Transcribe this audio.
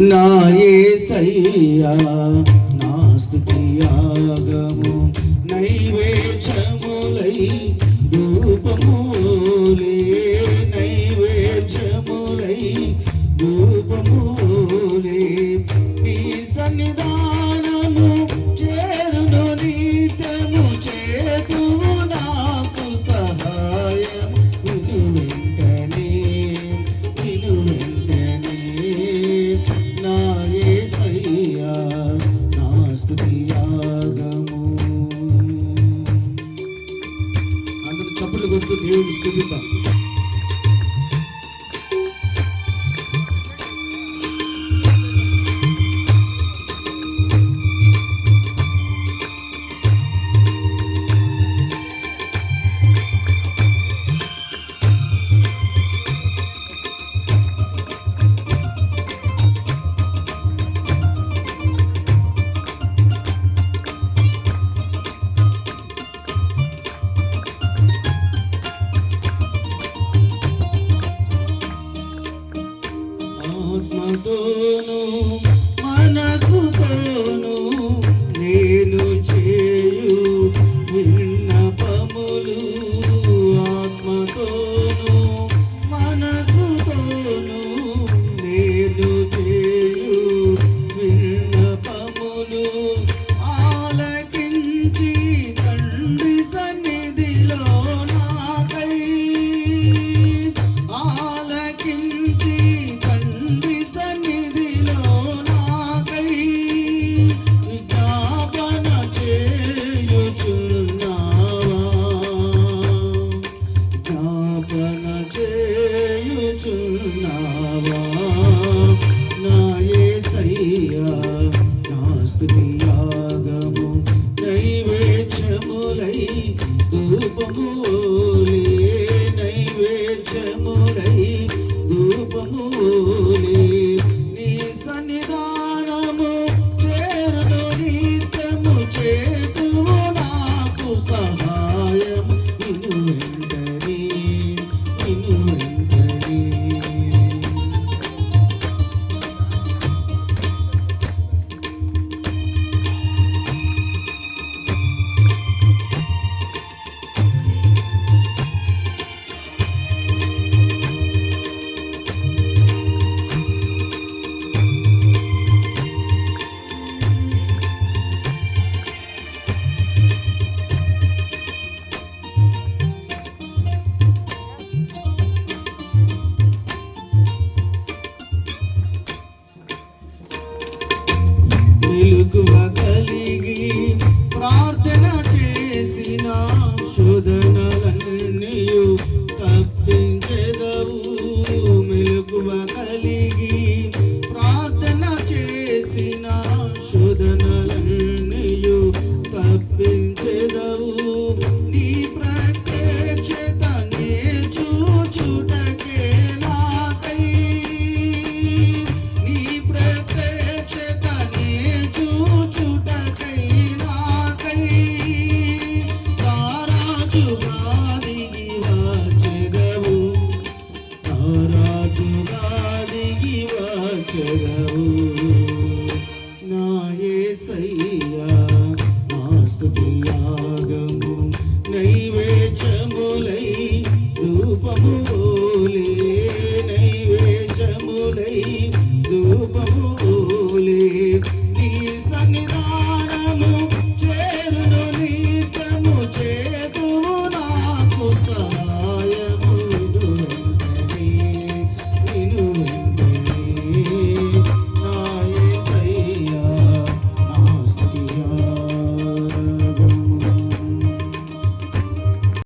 నా యేసయ్యా నా స్తుతి యాగము నైవేద్యములై ధూపములే నైవేద్యములై ధూపములే నీ సన్నిధానము చేరును నిత్యము చేతువు నాకు సహాయం విను వెంటనే నా యేసయ్యా నా స్తుతి యాగము. అందరూ చప్పట్లు కొడుతూ దేవుని స్తుతిద్దాం. ఆత్మతోను మనసుతోను నేను చేయు విన్నపములు ఆత్మతోను మనసుతోను నేను చేయు విన్నపములు ఆలకించి తండ్రి సన్నిధిలో నాకై ఆలకించి విజ్ఞాపన చేయుచున్నావా నా యేసయ్యా నా స్తుతి యాగము నైవేద్యములై ధూపములే నైవేద్యములై ధూపములే నీ సన్నిధానము చేరును నిత్యము చేతువు నాకు సహాయం విను వెంటనే విను వెంటనే. మెలకువ కలిగి ప్రార్థన చేసిన శోధనలన్నీయు తప్పించెదవు మెలకువ కలిగి ప్రార్థన చేసిన శోధనలన్నీయు తప్పించెదవు నీ ప్రత్యక్షత నే చూచుటకే నాకై నీ ప్రత్యక్షత నే చూచుటకై నాకై తారాజుగా దిగి వచ్చెదవు తారాజుగా దిగి వచ్చెదవు